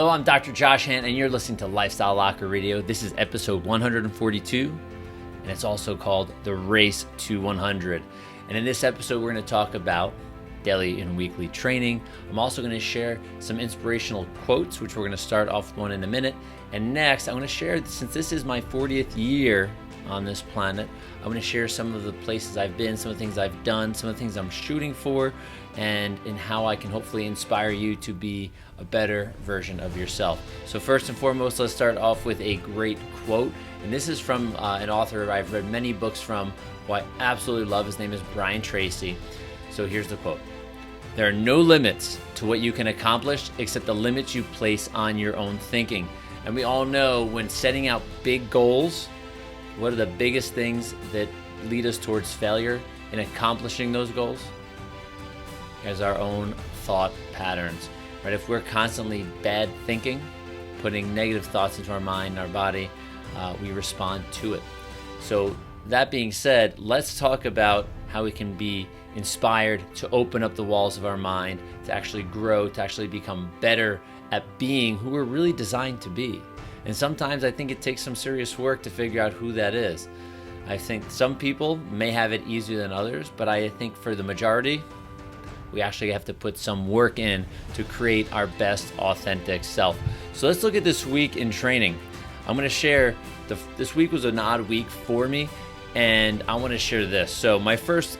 Hello, I'm Dr. Josh Hant, and you're listening to Lifestyle Locker Radio. This is episode 142, and it's also called The Race to 100. And in this episode, we're going to talk about daily and weekly training. I'm also going to share some inspirational quotes, which we're going to start off with one in a minute. And next, I'm going to share, since this is my 40th year on this planet, I'm going to share some of the places I've been, some of the things I've done, some of the things I'm shooting for, and how I can hopefully inspire you to be a better version of yourself. So first and foremost, let's start off with a great quote. And this is from an author I've read many books from, who I absolutely love. His name is Brian Tracy. So here's the quote. There are no limits to what you can accomplish except the limits you place on your own thinking. And we all know when setting out big goals, what are the biggest things that lead us towards failure in accomplishing those goals? As our own thought patterns, right? If we're constantly bad thinking, putting negative thoughts into our mind and our body, we respond to it. So that being said, let's talk about how we can be inspired to open up the walls of our mind, to actually grow, to actually become better at being who we're really designed to be. And sometimes I think it takes some serious work to figure out who that is. I think some people may have it easier than others, but I think for the majority, we actually have to put some work in to create our best authentic self. So let's look at this week in training. I'm going to share, this week was an odd week for me, and I want to share this. So my first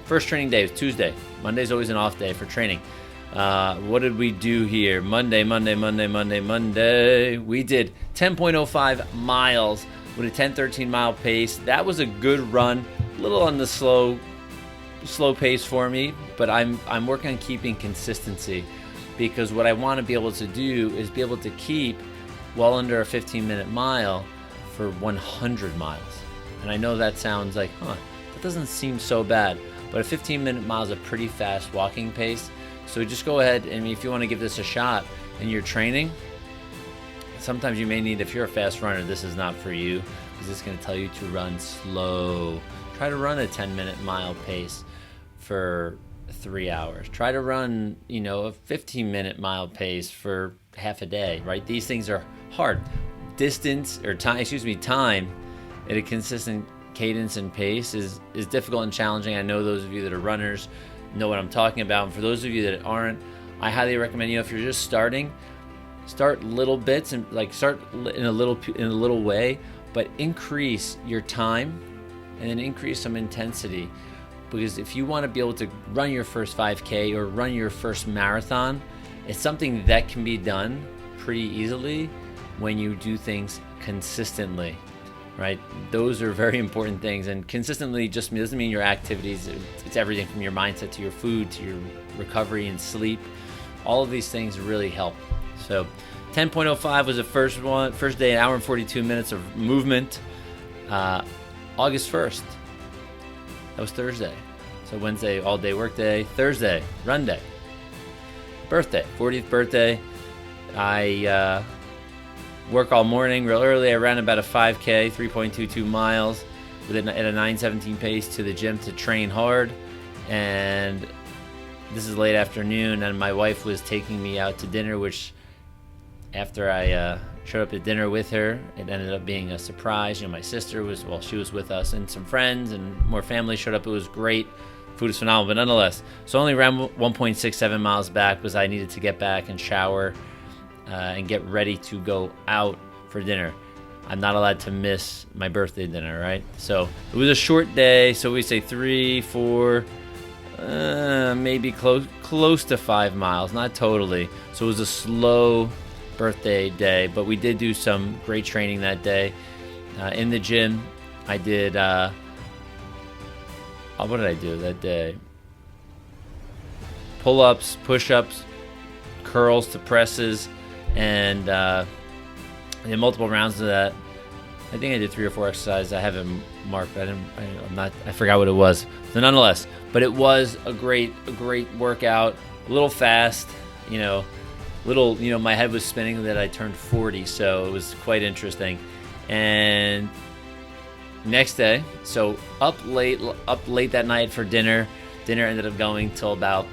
training day was Tuesday. Monday's always an off day for training. What did we do here? Monday. We did 10.05 miles with a 10-13 mile pace. That was a good run, a little on the slow pace for me, but I'm working on keeping consistency, because what I want to be able to do is be able to keep well under a 15-minute mile for 100 miles. And I know that sounds like, that doesn't seem so bad, but a 15-minute mile is a pretty fast walking pace. So just go ahead, and if you want to give this a shot in your training, sometimes you may need, if you're a fast runner, this is not for you, because it's going to tell you to run slow. Try to run a 10-minute mile pace for 3 hours. Try to run, a 15-minute mile pace for half a day, right? These things are hard. Time at a consistent cadence and pace is difficult and challenging. I know those of you that are runners know what I'm talking about. And for those of you that aren't, I highly recommend, if you're just starting, start little bits and start in a little way, but increase your time and then increase some intensity. Because if you want to be able to run your first 5K or run your first marathon, it's something that can be done pretty easily when you do things consistently, right? Those are very important things. And consistently just doesn't mean your activities. It's everything from your mindset to your food to your recovery and sleep. All of these things really help. So 10.05 was the first day, an hour and 42 minutes of movement. August 1st. That was Thursday. So Wednesday, all day work day. Thursday, run day. Birthday, 40th birthday. I work all morning real early. I ran about a 5K, 3.22 miles at a 9:17 pace to the gym to train hard. And this is late afternoon, and my wife was taking me out to dinner, which after I showed up at dinner with her, it ended up being a surprise. My sister she was with us, and some friends and more family showed up. It was great. Food is phenomenal, but nonetheless. So I only ran 1.67 miles back because I needed to get back and shower and get ready to go out for dinner. I'm not allowed to miss my birthday dinner, right? So it was a short day. So we say 3, 4, maybe close to 5 miles, not totally. So it was a slow birthday day, but we did do some great training that day. In the gym, I did, what did I do that day? Pull-ups, push-ups, curls to presses, and I did multiple rounds of that. I think I did 3 or 4 exercises. I haven't marked. I forgot what it was. So nonetheless, but it was a great workout. A little fast, my head was spinning that I turned 40, so it was quite interesting. And next day, so up late that night for dinner. Dinner ended up going till about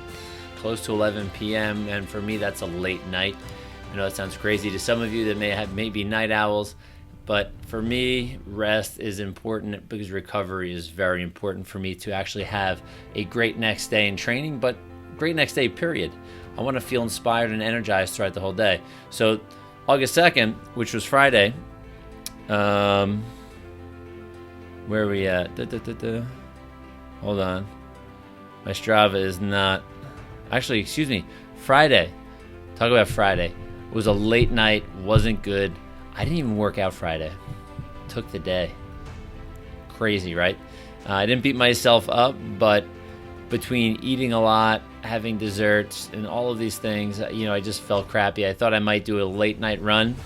close to 11 p.m. and for me that's a late night. I know that sounds crazy to some of you that may be night owls, but for me, rest is important because recovery is very important for me to actually have a great next day in training, but great next day, period. I want to feel inspired and energized throughout the whole day. So August 2nd, which was Friday, where are we at? Hold on. My Strava is not... Actually, excuse me. Friday. Talk about Friday. It was a late night, wasn't good. I didn't even work out Friday. Took the day. Crazy, right? I didn't beat myself up, but between eating a lot, having desserts, and all of these things, I just felt crappy. I thought I might do a late night run.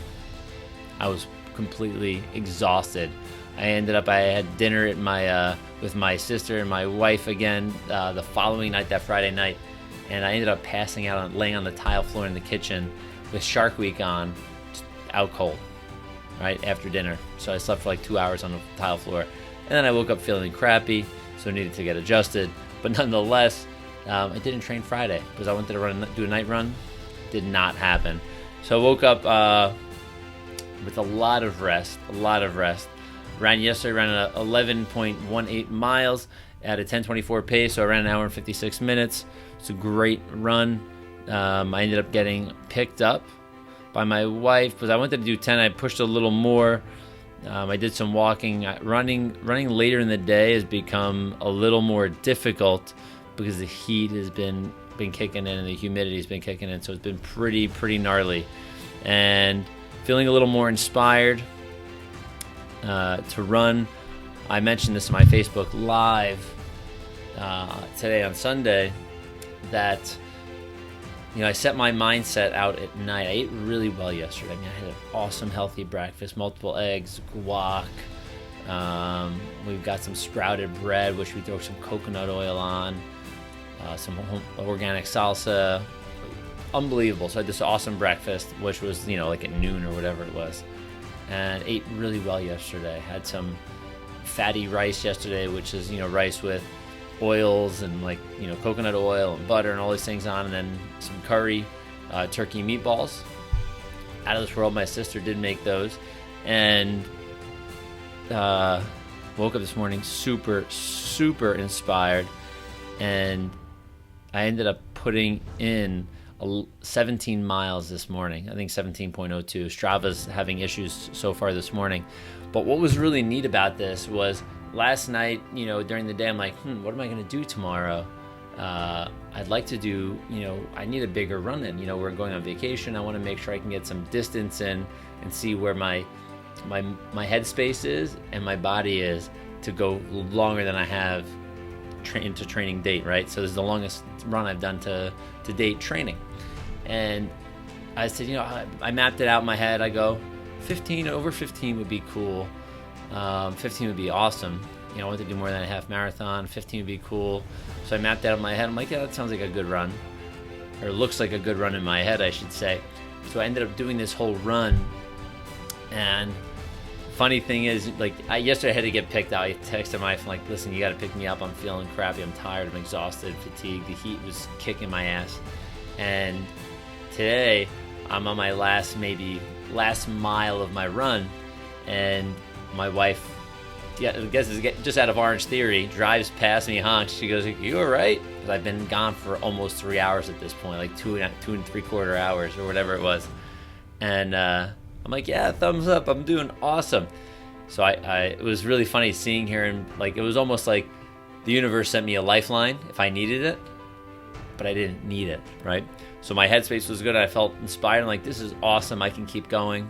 I was completely exhausted. I had dinner at with my sister and my wife again the following night, that Friday night, and I ended up passing out, laying on the tile floor in the kitchen with Shark Week on, out cold, right after dinner. So I slept for like 2 hours on the tile floor, and then I woke up feeling crappy, so I needed to get adjusted. But nonetheless, I didn't train Friday because I wanted to do a night run. Did not happen. So I woke up with a lot of rest. Ran yesterday, ran 11.18 miles at a 10:24 pace, so I ran an hour and 56 minutes. It's a great run. I ended up getting picked up by my wife because I wanted to do 10. I pushed a little more. I did some walking. Running later in the day has become a little more difficult because the heat has been kicking in and the humidity has been kicking in, so it's been pretty gnarly. And feeling a little more inspired to run. I mentioned this in my Facebook Live today on Sunday that I set my mindset out at night. I ate really well yesterday. I had an awesome healthy breakfast, multiple eggs, guac. We've got some sprouted bread, which we throw some coconut oil on, some organic salsa. Unbelievable. So I had this awesome breakfast, which was, like at noon or whatever it was. And ate really well yesterday. Had some fatty rice yesterday, which is, rice with oils and coconut oil and butter and all these things on, and then some curry, turkey meatballs. Out of this world. My sister did make those, and woke up this morning super inspired, and I ended up putting in 17 miles this morning. I think 17.02. Strava's having issues so far this morning. But what was really neat about this was last night, during the day, I'm like, what am I going to do tomorrow? I'd like to do, I need a bigger run in. We're going on vacation. I want to make sure I can get some distance in and see where my headspace is and my body is to go longer than I have into training date, right? So this is the longest run I've done to date training. And I said, I mapped it out in my head. I go, 15, over 15 would be cool. 15 would be awesome. I wanted to do more than a half marathon. 15 would be cool. So I mapped that out in my head. I'm like, yeah, that sounds like a good run. Or looks like a good run in my head, I should say. So I ended up doing this whole run. And funny thing is, yesterday I had to get picked up. I texted my wife, listen, you got to pick me up. I'm feeling crappy. I'm tired. I'm exhausted, fatigued. The heat was kicking my ass. And today, I'm on my last mile of my run. And my wife, I guess is just out of Orange Theory, drives past me, honks. She goes, you all right? Because I've been gone for almost 3 hours at this point, 2 and 3/4 hours or whatever it was. And I'm like, yeah, thumbs up. I'm doing awesome. So it was really funny seeing her, and it was almost like the universe sent me a lifeline if I needed it, but I didn't need it, right? So my headspace was good. I felt inspired. I'm like, this is awesome. I can keep going.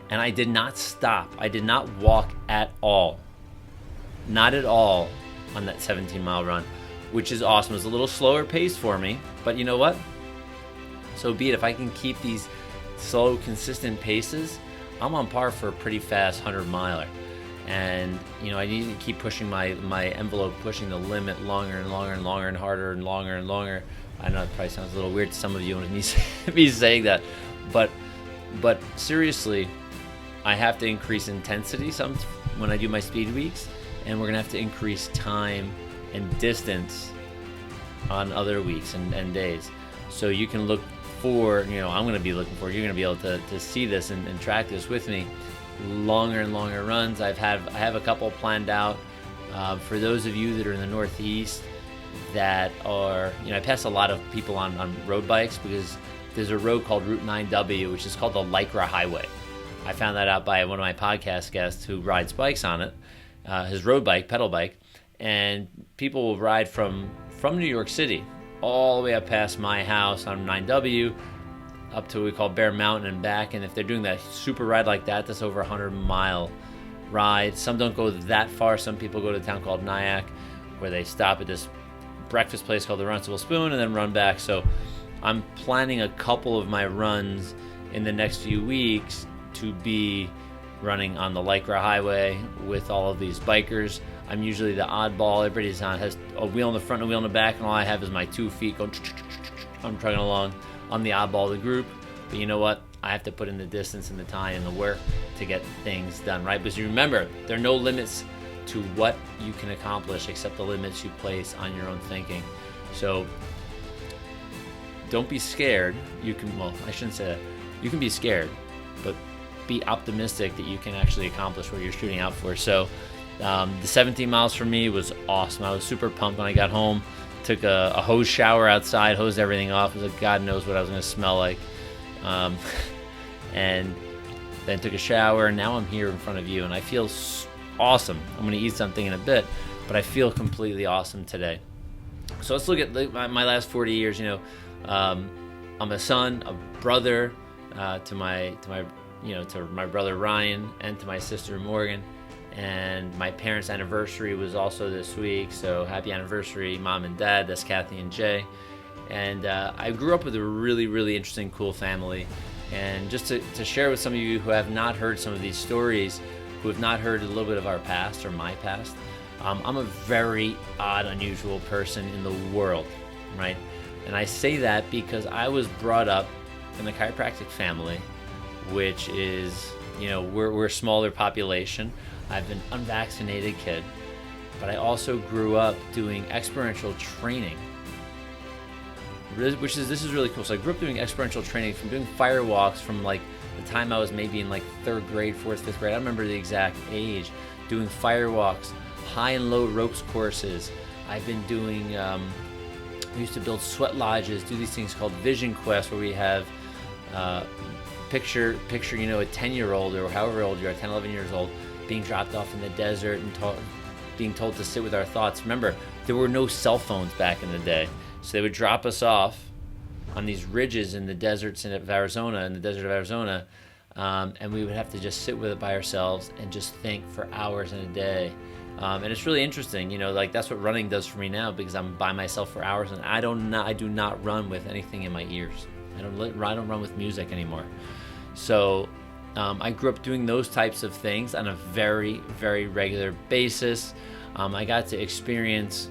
And I did not stop. I did not walk at all. Not at all on that 17-mile run, which is awesome. It was a little slower pace for me, but you know what? So be it. If I can keep these slow, consistent paces, I'm on par for a pretty fast 100-miler. And, I need to keep pushing my envelope, pushing the limit longer and longer and longer and harder and longer and longer. I know it probably sounds a little weird to some of you when me saying that, but seriously, I have to increase intensity when I do my speed weeks, and we're going to have to increase time and distance on other weeks and days. So you can look for, I'm going to be looking for, you're going to be able to see this and track this with me, longer and longer runs. I have a couple planned out. For those of you that are in the Northeast that are, I pass a lot of people on road bikes, because there's a road called Route 9W, which is called the Lycra Highway. I found that out by one of my podcast guests who rides bikes on it, his road bike, pedal bike, and people will ride from New York City all the way up past my house on 9W up to what we call Bear Mountain and back. And if they're doing that super ride like that, that's over 100-mile ride. Some don't go that far. Some people go to a town called Nyack, where they stop at this breakfast place called the Runcible Spoon and then run back. So I'm planning a couple of my runs in the next few weeks to be running on the Lycra Highway with all of these bikers. I'm usually the oddball. Everybody's has a wheel in the front and a wheel in the back, and all I have is my 2 feet going. I'm trucking along. I'm the oddball of the group, but you know what? I have to put in the distance and the time and the work to get things done, right? Because you remember, there are no limits to what you can accomplish except the limits you place on your own thinking. So don't be scared. I shouldn't say that. You can be scared, but be optimistic that you can actually accomplish what you're shooting out for. So the 17 miles for me was awesome. I was super pumped when I got home. Took a hose shower outside, hosed everything off. It was like God knows what I was going to smell like. And then took a shower, and now I'm here in front of you, and I feel awesome. I'm going to eat something in a bit, but I feel completely awesome today. So let's look at my last 40 years. I'm a son, a brother to my brother Ryan, and to my sister Morgan. And my parents' anniversary was also this week, so happy anniversary, Mom and Dad. That's Kathy and Jay. And I grew up with a really, really interesting, cool family. And just to share with some of you who have not heard some of these stories, who have not heard a little bit of our past or my past, I'm a very odd, unusual person in the world, right? And I say that because I was brought up in a chiropractic family, which is, we're a smaller population. I've an unvaccinated kid, but I also grew up doing experiential training, this is really cool. So I grew up doing experiential training, from doing firewalks from like the time I was maybe in like 3rd grade, 4th, 5th grade. I don't remember the exact age. Doing firewalks, high and low ropes courses. I've been doing, we used to build sweat lodges, do these things called vision quests, where we have picture, a 10-year-old or however old you are, 10, 11 years old, being dropped off in the desert and being told to sit with our thoughts. Remember, there were no cell phones back in the day. So they would drop us off on these ridges in the deserts of Arizona, and we would have to just sit with it by ourselves and just think for hours in a day. And it's really interesting, like that's what running does for me now, because I'm by myself for hours, and I do not run with anything in my ears. I don't run with music anymore. So I grew up doing those types of things on a very, very regular basis. I got to experience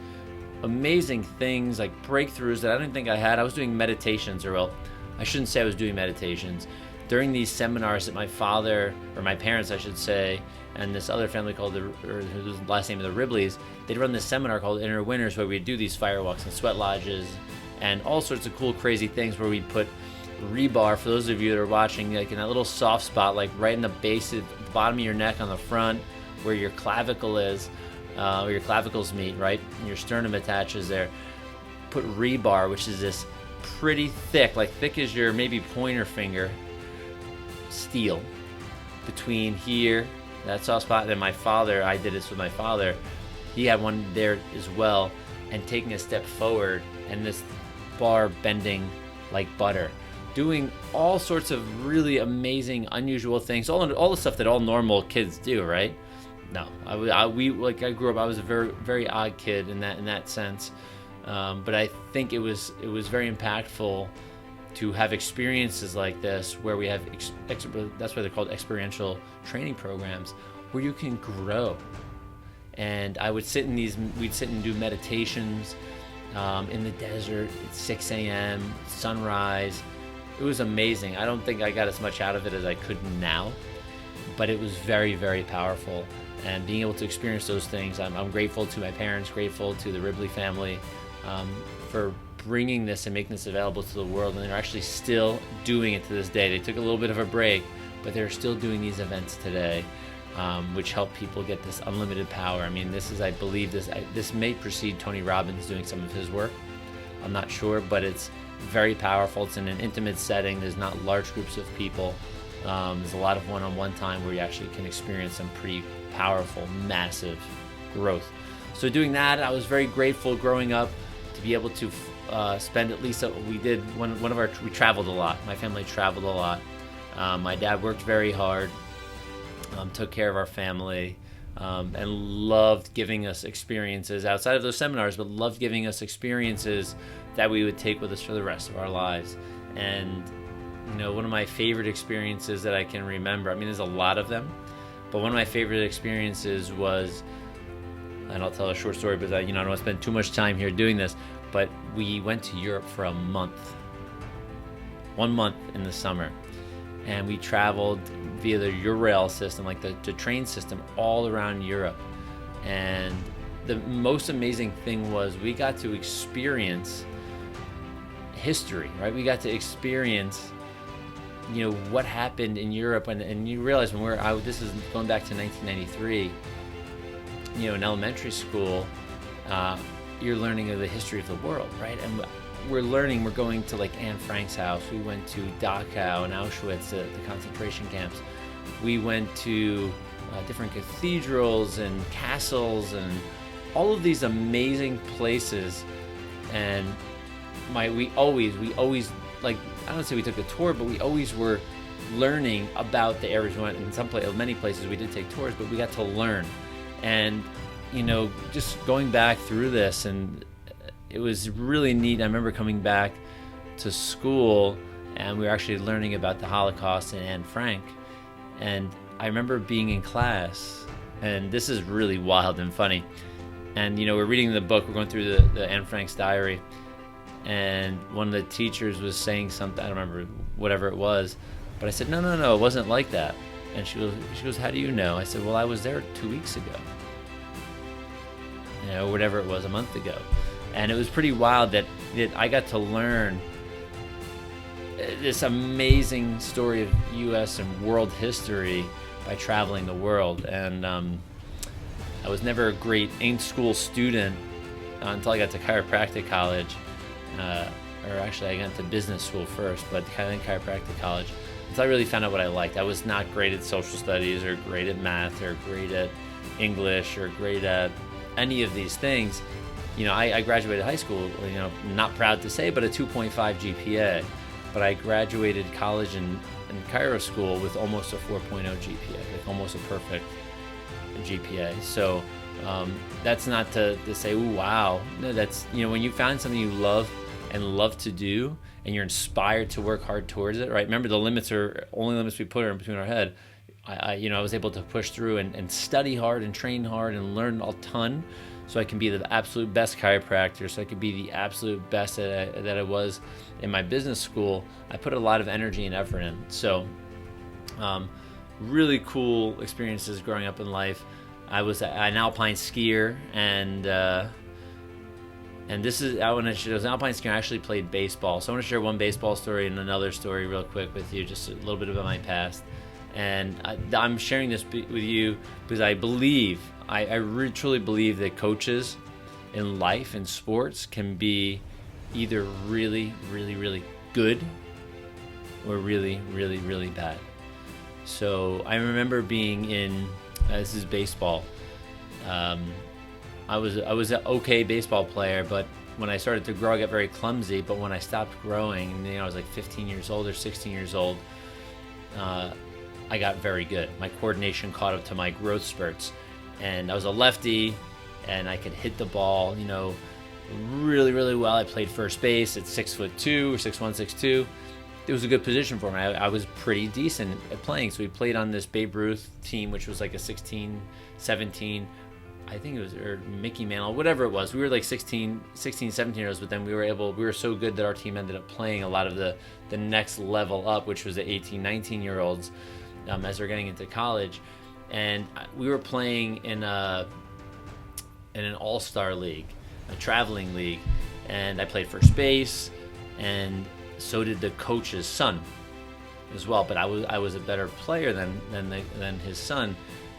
amazing things, like breakthroughs that I didn't think I had. I was doing meditations, I shouldn't say I was doing meditations. During these seminars that my father, or my parents I should say, and this other family called whose last name is the Ribleys, they'd run this seminar called Inner Winners, where we'd do these firewalks and sweat lodges and all sorts of cool, crazy things, where we'd put rebar, for those of you that are watching, like in that little soft spot, like right in the base of the bottom of your neck on the front, where your clavicle is, where your clavicles meet, right? And your sternum attaches there. Put rebar, which is this pretty thick, like thick as your maybe pointer finger, steel between here, that soft spot. And my father, I did this with my father, he had one there as well, and taking a step forward, and this bar bending like butter, doing all sorts of really amazing, unusual things, all the stuff that all normal kids do, right? No, I grew up, I was a very, very odd kid in that sense, but I think it was very impactful to have experiences like this, where we have that's why they're called experiential training programs, where you can grow. And we'd sit and do meditations in the desert at 6 a.m., sunrise. It was amazing. I don't think I got as much out of it as I could now, but it was very, very powerful. And being able to experience those things, I'm grateful to my parents, grateful to the Ribley family for bringing this and making this available to the world, and they're actually still doing it to this day. They took a little bit of a break, but they're still doing these events today, which help people get this unlimited power. I mean, I believe this may precede Tony Robbins doing some of his work. I'm not sure, but it's very powerful. It's in an intimate setting. There's not large groups of people. There's a lot of one-on-one time where you actually can experience some pretty powerful, massive growth. So doing that, I was very grateful growing up to be able to spend at least we traveled a lot. My family traveled a lot. My dad worked very hard, took care of our family, and loved giving us experiences outside of those seminars, but loved giving us experiences that we would take with us for the rest of our lives. And one of my favorite experiences that I can remember, I mean, there's a lot of them, but one of my favorite experiences was, and I'll tell a short story, but I don't want to spend too much time here doing this, but we went to Europe for a month. 1 month in the summer. And we traveled via the Eurail system, like the train system, all around Europe. And the most amazing thing was we got to experience history, right? We got to experience, what happened in Europe. And you realize this is going back to 1993, in elementary school, you're learning of the history of the world, right? And we're going to like Anne Frank's house. We went to Dachau and Auschwitz, the concentration camps. We went to different cathedrals and castles and all of these amazing places. And we always, like, I don't say we took a tour, but we always were learning about the areas we went. In many places we did take tours, but we got to learn. And, just going back through this, and it was really neat. I remember coming back to school and we were actually learning about the Holocaust and Anne Frank. And I remember being in class, and this is really wild and funny. And, we're reading the book, we're going through the Anne Frank's diary, and one of the teachers was saying something, I don't remember, whatever it was, but I said, no, it wasn't like that. And she goes, how do you know? I said, well, I was there 2 weeks ago. Whatever it was, a month ago. And it was pretty wild that I got to learn this amazing story of U.S. and world history by traveling the world. And I was never a great in-school student until I got to chiropractic college. Or actually, I got to business school first, but then chiropractic college. Until I really found out what I liked. I was not great at social studies or great at math or great at English or great at any of these things. I graduated high school, not proud to say, but a 2.5 GPA. But I graduated college and chiro school with almost a 4.0 GPA, like almost a perfect GPA. So that's not to say, ooh, wow. No, that's, when you find something you love and love to do, and you're inspired to work hard towards it, right? Remember, the only limits we put are in between our head. I was able to push through and study hard and train hard and learn a ton, so I can be the absolute best chiropractor, so I could be the absolute best that I was in my business school. I put a lot of energy and effort in. So really cool experiences growing up in life. I was an alpine skier, and this is, I was an alpine skier. I actually played baseball. So I want to share one baseball story and another story real quick with you, just a little bit about my past. And I'm sharing this with you because I believe, I really truly believe that coaches in life and sports can be either really, really, really good or really, really, really bad. So I remember being in, this is baseball. I was an okay baseball player, but when I started to grow, I got very clumsy. But when I stopped growing, I was like 15 years old or 16 years old, I got very good. My coordination caught up to my growth spurts. And I was a lefty, and I could hit the ball, really, really well. I played first base at 6'2" or 6'1", 6'2". It was a good position for me. I was pretty decent at playing. So we played on this Babe Ruth team, which was like a 16, 17, I think it was, or Mickey Mantle, whatever it was. We were like 16, 17 years, but then we were so good that our team ended up playing a lot of the next level up, which was the 18, 19-year-olds as they're getting into college. And we were playing in an all-star league, a traveling league, and I played first base, and so did the coach's son as well. But I was a better player than his son.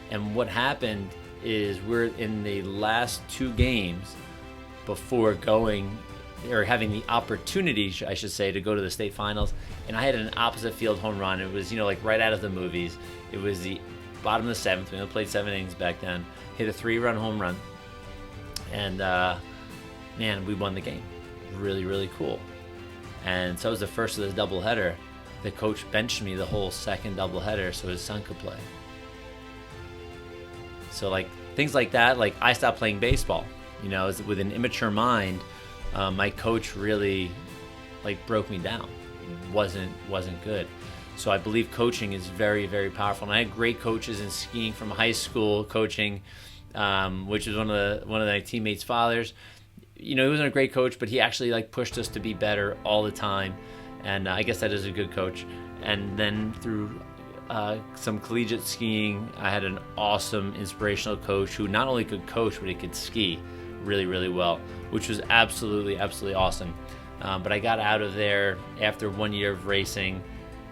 And what happened is we're in the last 2 games before going, or having the opportunity, I should say, to go to the state finals. And I had an opposite field home run. It was, like right out of the movies. It was the bottom of the 7th. We only played 7 innings back then. Hit a 3-run home run. And, man, we won the game. Really, really cool. And so it was the first of the doubleheader. The coach benched me the whole second doubleheader so his son could play. So, like, things like that, like, I stopped playing baseball. With an immature mind, my coach really, like, broke me down. Wasn't good. So I believe coaching is very, very powerful. And I had great coaches in skiing from high school coaching, which was one of my teammates' fathers. He wasn't a great coach, but he actually, like, pushed us to be better all the time. And I guess that is a good coach. And then through some collegiate skiing, I had an awesome inspirational coach who not only could coach, but he could ski really, really well, which was absolutely, absolutely awesome. But I got out of there after 1 year of racing,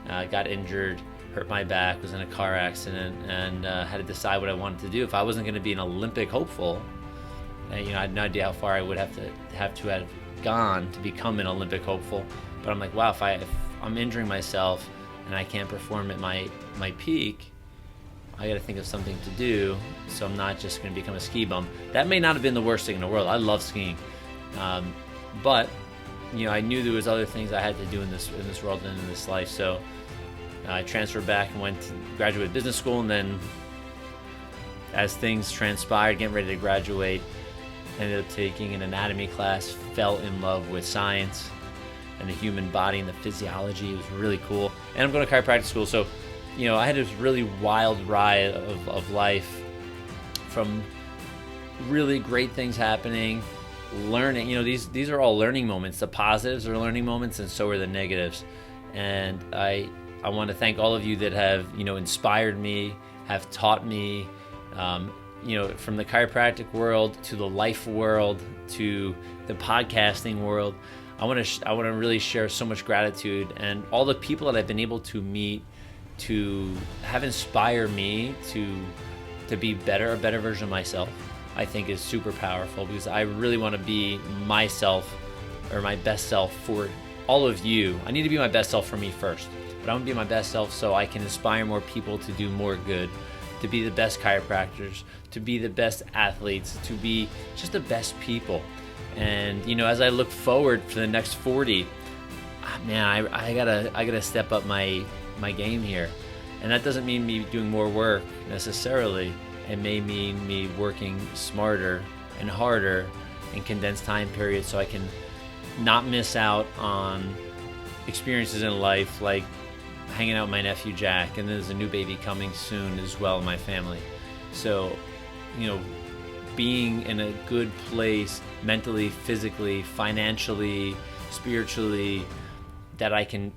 got injured, hurt my back, was in a car accident, and had to decide what I wanted to do. If I wasn't going to be an Olympic hopeful, I had no idea how far I would have gone to become an Olympic hopeful. But I'm like, wow, if I'm injuring myself and I can't perform at my peak, I got to think of something to do, so I'm not just going to become a ski bum. That may not have been the worst thing in the world. I love skiing, but I knew there was other things I had to do in this world and in this life. So I transferred back and went to graduate business school, and then as things transpired, getting ready to graduate, ended up taking an anatomy class, fell in love with science and the human body and the physiology. It was really cool. And I'm going to chiropractic school, so I had this really wild ride of life, from really great things happening, learning. These are all learning moments. The positives are learning moments, and so are the negatives. And I want to thank all of you that have inspired me, have taught me, from the chiropractic world to the life world to the podcasting world. I want to really share so much gratitude, and all the people that I've been able to meet to have inspired me to be a better version of myself, I think is super powerful, because I really want to be myself, or my best self, for all of you. I need to be my best self for me first, but I want to be my best self so I can inspire more people to do more good, to be the best chiropractors, to be the best athletes, to be just the best people. And as I look forward for the next 40, man, I gotta step up my game here. And that doesn't mean me doing more work necessarily. It may mean me working smarter and harder in condensed time periods, so I can not miss out on experiences in life, like hanging out with my nephew Jack, and there's a new baby coming soon as well in my family. So being in a good place mentally, physically, financially, spiritually, that I can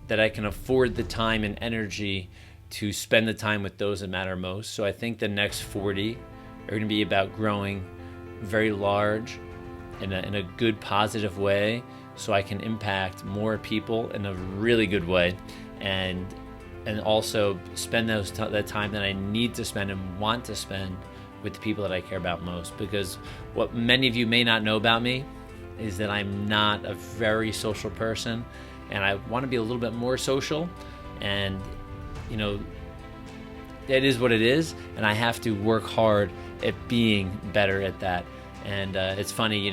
afford the time and energy to spend the time with those that matter most. So I think the next 40 are going to be about growing very large in a good, positive way, so I can impact more people in a really good way, and also spend that time that I need to spend and want to spend with the people that I care about most. Because what many of you may not know about me is that I'm not a very social person, and I want to be a little bit more social, and it is what it is, and I have to work hard at being better at that. And it's funny,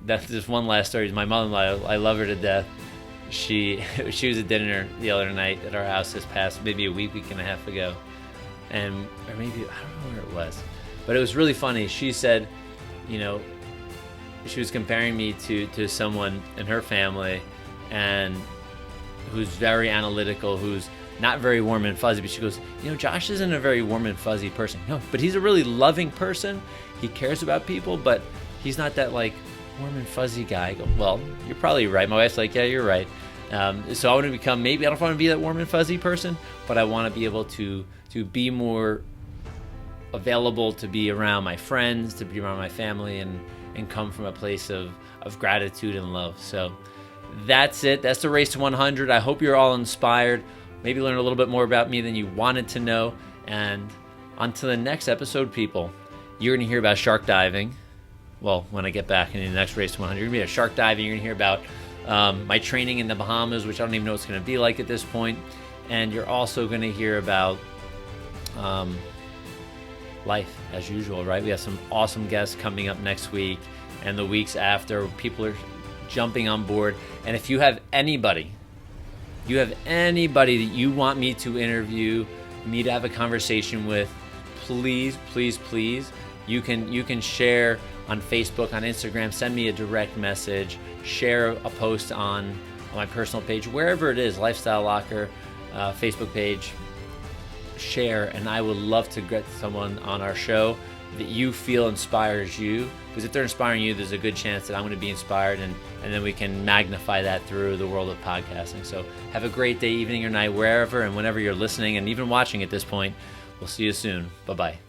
that's just one last story. My mother-in-law, I love her to death. She was at dinner the other night at our house this past maybe a week and a half ago, or maybe I don't know where it was, but it was really funny. She said, she was comparing me to someone in her family, and who's very analytical, who's not very warm and fuzzy. But she goes, Josh isn't a very warm and fuzzy person. No, but he's a really loving person. He cares about people, but he's not that like warm and fuzzy guy. I go, well, you're probably right. My wife's like, yeah, you're right. So I want to become, maybe I don't want to be that warm and fuzzy person, but I want to be able to be more available to be around my friends, to be around my family, and come from a place of gratitude and love. So that's it. That's the Race to 100. I hope you're all inspired. Maybe learn a little bit more about me than you wanted to know. And on to the next episode, people. You're going to hear about shark diving. Well, when I get back in the next Race to 100, you're going to be a shark diving. You're going to hear about my training in the Bahamas, which I don't even know what it's going to be like at this point. And you're also going to hear about life as usual, right? We have some awesome guests coming up next week and the weeks after. People are jumping on board. And if you have anybody that you want me to interview, me to have a conversation with, please, you can share on Facebook, on Instagram, send me a direct message, share a post on my personal page, wherever it is, Lifestyle Locker, Facebook page, share, and I would love to get someone on our show that you feel inspires you, because if they're inspiring you, there's a good chance that I'm going to be inspired, and then we can magnify that through the world of podcasting. So have a great day, evening, or night, wherever and whenever you're listening and even watching at this point. We'll see you soon. Bye-bye.